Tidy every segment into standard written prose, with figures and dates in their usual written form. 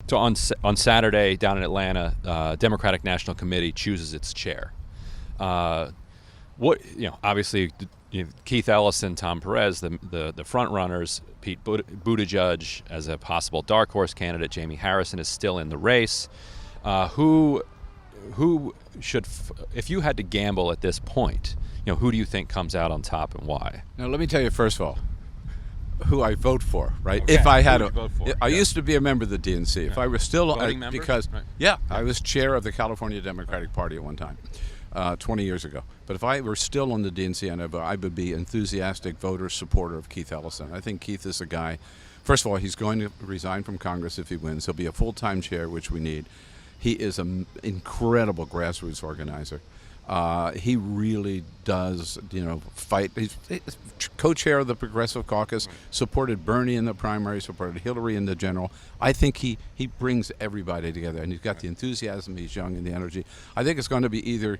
So on Saturday down in Atlanta, Democratic National Committee chooses its chair. Obviously, Keith Ellison, Tom Perez, the front runners, Pete Buttigieg as a possible dark horse candidate, Jamie Harrison is still in the race. Who should, if you had to gamble at this point, who do you think comes out on top and why? Now, let me tell you first of all who I vote for, right? Okay. If I had I Yeah. used to be a member of the DNC. Yeah. If I was still Voting member? because Right. I was chair of the California Democratic Party at one time, 20 years ago. But if I were still on the DNC, I would be enthusiastic voter supporter of Keith Ellison. I think Keith is a guy. First of all, he's going to resign from Congress if he wins. He'll be a full-time chair, which we need. He is an incredible grassroots organizer. He really does, fight. He's co-chair of the Progressive Caucus, supported Bernie in the primary, supported Hillary in the general. I think he brings everybody together, and he's got the enthusiasm, he's young, and the energy. I think it's going to be either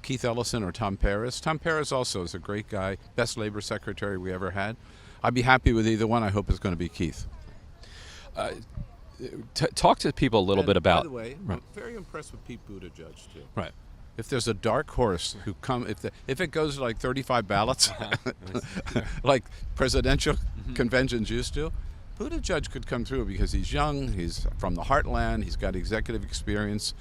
Keith Ellison or Tom Perez. Tom Perez also is a great guy, best labor secretary we ever had. I'd be happy with either one. I hope it's going to be Keith. Talk to people a little bit about. By the way, right. I'm very impressed with Pete Buttigieg too. Right. If there's a dark horse who if it goes like 35 ballots, like presidential conventions used to, Buttigieg could come through because he's young, he's from the heartland, he's got executive experience.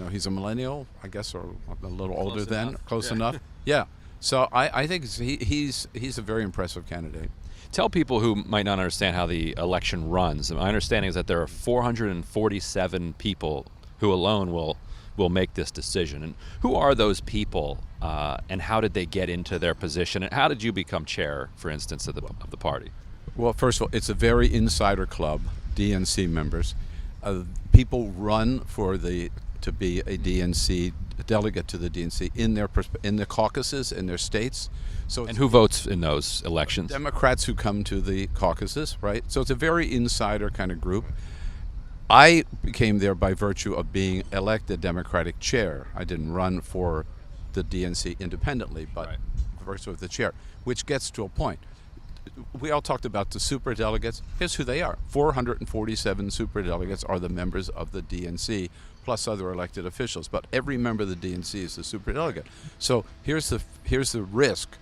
He's a millennial, I guess, or a little older than, close enough. Yeah. So I think he's a very impressive candidate. Tell people who might not understand how the election runs. My understanding is that there are 447 people who alone will make this decision. And who are those people, and how did they get into their position? And how did you become chair, for instance, of the party? Well, first of all, it's a very insider club, DNC members. People run to be a DNC delegate to the DNC in the caucuses in their states. And who votes in those elections? Democrats who come to the caucuses, right? So it's a very insider kind of group. I became there by virtue of being elected Democratic chair. I didn't run for the DNC independently, but by virtue of the chair, which gets to a point. We all talked about the superdelegates. Here's who they are. 447 superdelegates are the members of the DNC, plus other elected officials. But every member of the DNC is a superdelegate. So here's the risk,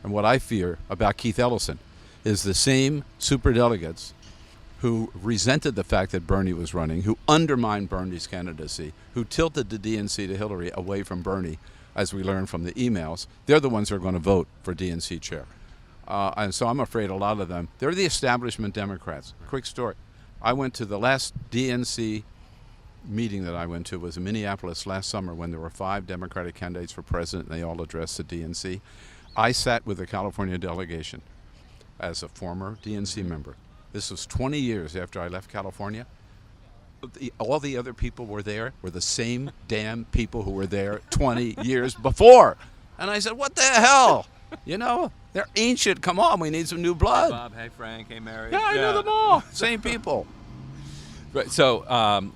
and what I fear about Keith Ellison is the same superdelegates who resented the fact that Bernie was running, who undermined Bernie's candidacy, who tilted the DNC to Hillary away from Bernie, as we learned from the emails. They're the ones who are going to vote for DNC chair. And so I'm afraid a lot of them, they're the establishment Democrats. Quick story. I went to the last DNC meeting that I went to was in Minneapolis last summer when there were 5 Democratic candidates for president and they all addressed the DNC. I sat with the California delegation as a former DNC member. This was 20 years after I left California. All the other people were there were the same damn people who were there 20 years before. And I said, what the hell? They're ancient. Come on, we need some new blood. Hey Bob, hey Frank, hey Mary. Yeah, I know them all. Same people. Right. So,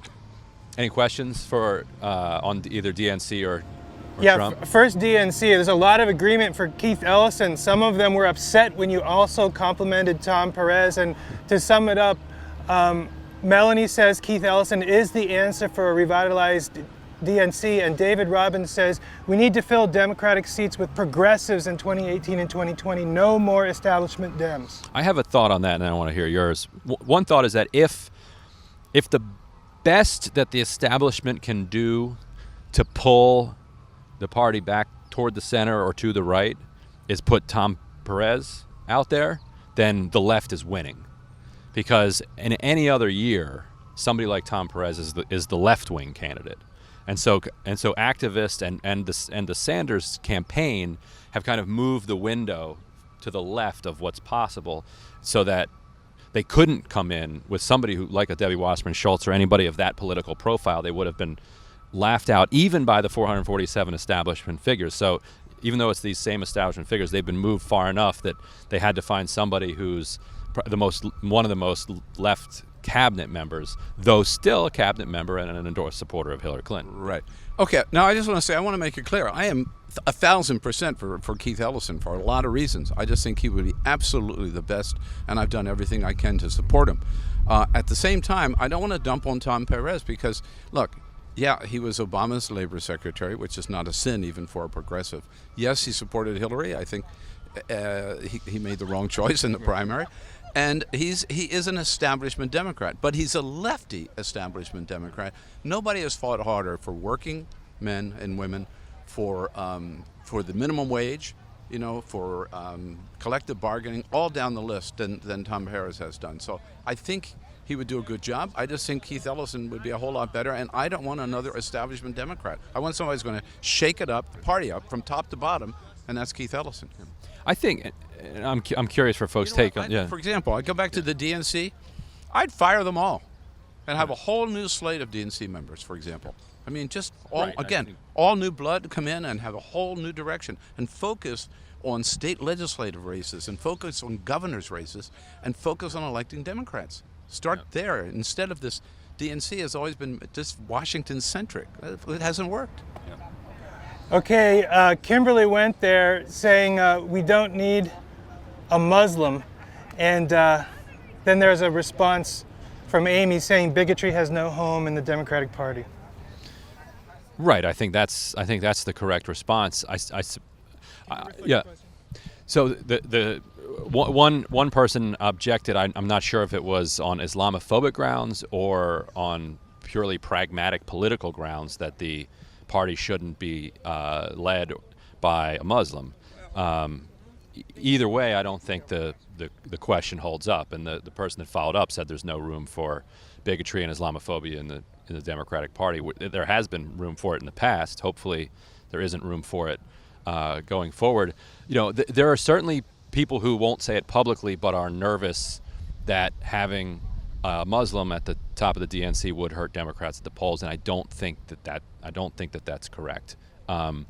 any questions for on either DNC or Trump? First DNC. There's a lot of agreement for Keith Ellison. Some of them were upset when you also complimented Tom Perez. And to sum it up, Melanie says Keith Ellison is the answer for a revitalized DNC, and David Robbins says we need to fill Democratic seats with progressives in 2018 and 2020. No more establishment Dems. I have a thought on that, and I want to hear yours. One thought is that if the best that the establishment can do to pull the party back toward the center or to the right is put Tom Perez out there, then the left is winning. Because in any other year, somebody like Tom Perez is the left-wing candidate. And so activists and the Sanders campaign have kind of moved the window to the left of what's possible, so that they couldn't come in with somebody who, like a Debbie Wasserman Schultz or anybody of that political profile. They would have been laughed out even by the 447 establishment figures. So even though it's these same establishment figures, they've been moved far enough that they had to find somebody who's one of the most left cabinet members, though still a cabinet member and an endorsed supporter of Hillary Clinton. Right. Okay. Now I just want to say, I want to make it clear. I am 1,000% for Keith Ellison for a lot of reasons. I just think he would be absolutely the best, and I've done everything I can to support him. At the same time, I don't want to dump on Tom Perez because, look, yeah, he was Obama's labor secretary, which is not a sin even for a progressive. Yes, he supported Hillary. I think he made the wrong choice in the primary. And he is an establishment Democrat, but he's a lefty establishment Democrat. Nobody has fought harder for working men and women, for the minimum wage, for collective bargaining, all down the list than Tom Perez has done. So I think he would do a good job. I just think Keith Ellison would be a whole lot better, and I don't want another establishment Democrat. I want somebody who's going to shake it up, the party up, from top to bottom, and that's Keith Ellison. I think, and I'm curious for folks' take on. Yeah. For example, I go back to the DNC. I'd fire them all, and have a whole new slate of DNC members. For example, I mean, just all new blood come in and have a whole new direction, and focus on state legislative races, and focus on governors' races, and focus on electing Democrats. Start there instead of this. DNC has always been just Washington-centric. It hasn't worked. Okay, Kimberly went there saying we don't need a Muslim, and then there's a response from Amy saying bigotry has no home in the Democratic Party. Right. I think that's the correct response. Yeah. So the one person objected. I'm not sure if it was on Islamophobic grounds or on purely pragmatic political grounds that the party shouldn't be led by a Muslim. Either way, I don't think the question holds up. And the person that followed up said there's no room for bigotry and Islamophobia in the Democratic Party. There has been room for it in the past. Hopefully, there isn't room for it going forward. There are certainly people who won't say it publicly, but are nervous that having a Muslim at the top of the DNC would hurt Democrats at the polls, and I don't think that that's correct. I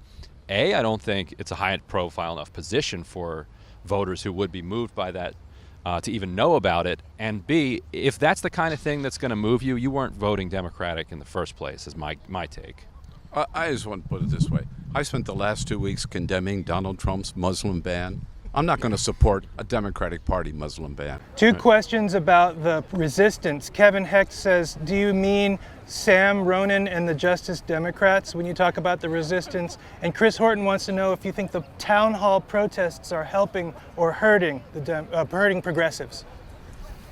don't think it's a high-profile enough position for voters who would be moved by that to even know about it. And B, if that's the kind of thing that's going to move you, you weren't voting Democratic in the first place, is my take. I just want to put it this way. I spent the last 2 weeks condemning Donald Trump's Muslim ban. I'm not going to support a Democratic Party Muslim ban. Two questions about the resistance. Kevin Hecht says, do you mean Sam Ronan and the Justice Democrats when you talk about the resistance? And Chris Horton wants to know if you think the town hall protests are helping or hurting hurting progressives.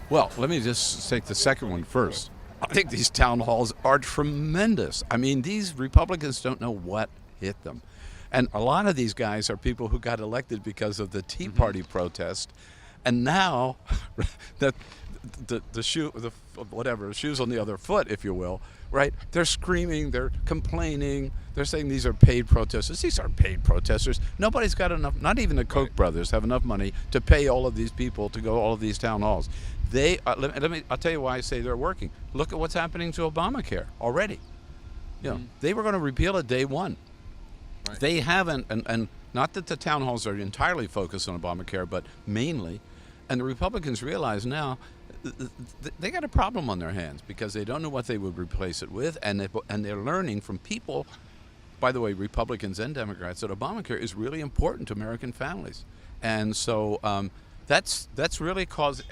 Well, let me just take the second one first. I think these town halls are tremendous. I mean, these Republicans don't know what hit them. And a lot of these guys are people who got elected because of the Tea Party protest, and now that the shoes on the other foot, if you will, right? They're screaming, they're complaining, they're saying these are paid protesters. These aren't paid protesters. Nobody's got enough. Not even the Koch brothers have enough money to pay all of these people to go to all of these town halls. I'll tell you why I say they're working. Look at what's happening to Obamacare already. They were going to repeal it day one. Right. They haven't, and not that the town halls are entirely focused on Obamacare, but mainly, and the Republicans realize now they got a problem on their hands because they don't know what they would replace it with, and they're learning from people, by the way, Republicans and Democrats, that Obamacare is really important to American families, and so that's really caused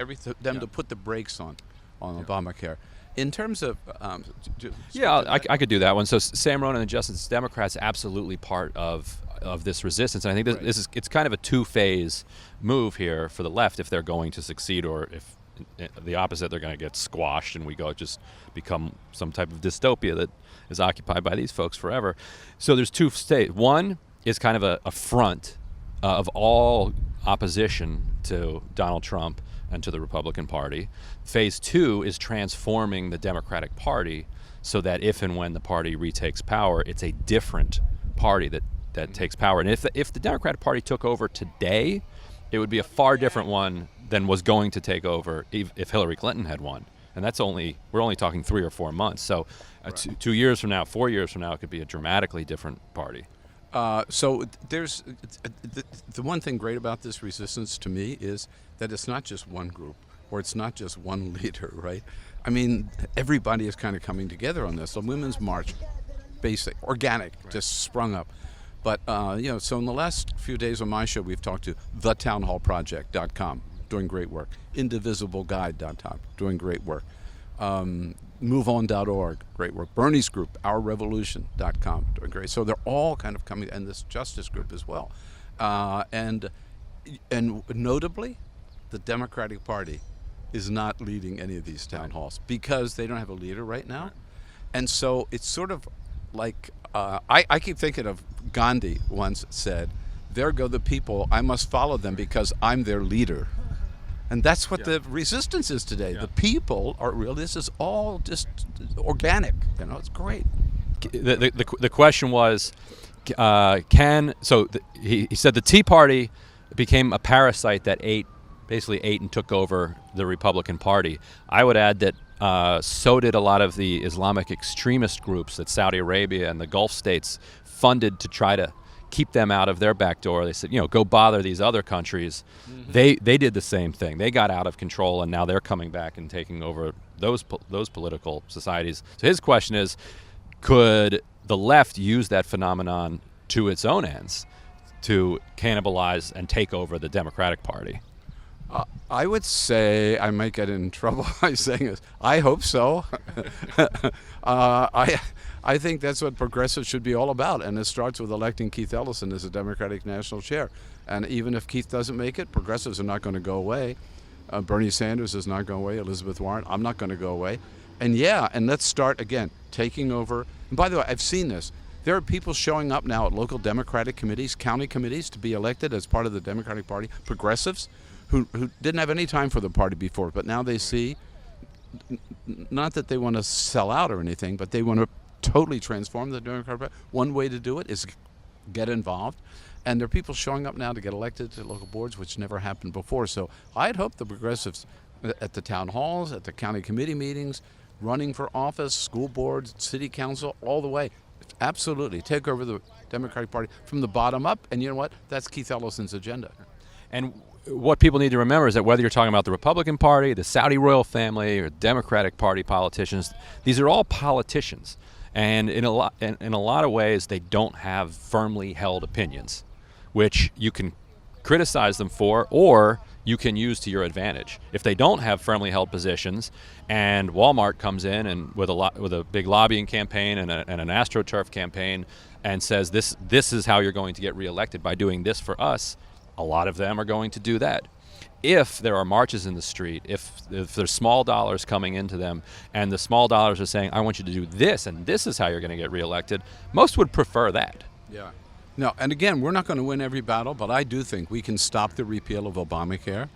them to put the brakes on Obamacare. In terms of I could do that one. So Sam Ronan and the Justice Democrats absolutely part of this resistance. And I think it's kind of a two-phase move here for the left if they're going to succeed, or if the opposite, they're going to get squashed and we just become some type of dystopia that is occupied by these folks forever. So there's two states. One is kind of a front of all opposition to Donald Trump and to the Republican Party. Phase two is transforming the Democratic Party so that if and when the party retakes power, it's a different party that takes power. And if the Democratic Party took over today, it would be a far different one than was going to take over if Hillary Clinton had won. And we're only talking 3 or 4 months. So 2 years from now, 4 years from now, it could be a dramatically different party. So there's the one thing great about this resistance to me is that it's not just one group or it's not just one leader, right? I mean, everybody is kind of coming together on this. The Women's March, basic, organic, just sprung up. But, so in the last few days on my show, we've talked to thetownhallproject.com. doing great work. Indivisibleguide.com, doing great work. MoveOn.org, great work. Bernie's group, OurRevolution.com, doing great. So they're all kind of coming, and this justice group as well. And notably, the Democratic Party is not leading any of these town halls because they don't have a leader right now. And so it's sort of like, I keep thinking of Gandhi once said, "There go the people, I must follow them because I'm their leader." And that's what the resistance is today. The people are real. This is all just organic. It's great. The question was, he said the Tea Party became a parasite that basically ate and took over the Republican Party. I would add that so did a lot of the Islamic extremist groups that Saudi Arabia and the Gulf states funded to try to keep them out of their back door. They said, go bother these other countries. Mm-hmm. They did the same thing. They got out of control, and now they're coming back and taking over those political societies. So his question is, could the left use that phenomenon to its own ends to cannibalize and take over the Democratic Party? I would say, I might get in trouble by saying this, I hope so. I think that's what progressives should be all about, and it starts with electing Keith Ellison as a Democratic National Chair. And even if Keith doesn't make it, progressives are not going to go away. Bernie Sanders is not going away. Elizabeth Warren, I'm not going to go away. And let's start again, taking over. And by the way, I've seen this. There are people showing up now at local Democratic committees, county committees, to be elected as part of the Democratic Party, progressives, who didn't have any time for the party before, but now they see, not that they want to sell out or anything, but they want to totally transform the Democratic Party. One way to do it is get involved. And there are people showing up now to get elected to local boards, which never happened before. So I'd hope the progressives at the town halls, at the county committee meetings, running for office, school boards, city council, all the way, absolutely take over the Democratic Party from the bottom up. And you know what? That's Keith Ellison's agenda. And what people need to remember is that whether you're talking about the Republican Party, the Saudi royal family, or Democratic Party politicians, these are all politicians. And in a lot of ways, they don't have firmly held opinions, which you can criticize them for, or you can use to your advantage. If they don't have firmly held positions, and Walmart comes in and with a big lobbying campaign and an AstroTurf campaign, and says this is how you're going to get reelected by doing this for us, a lot of them are going to do that. If there are marches in the street, if there's small dollars coming into them, and the small dollars are saying, I want you to do this, and this is how you're going to get reelected, most would prefer that. Yeah. No, and again, we're not going to win every battle, but I do think we can stop the repeal of Obamacare.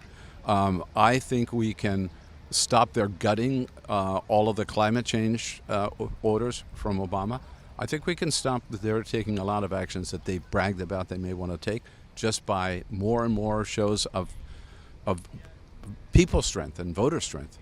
I think we can stop their gutting all of the climate change orders from Obama. I think we can stop their taking a lot of actions that they've bragged about they may want to take just by more and more shows of people strength and voter strength.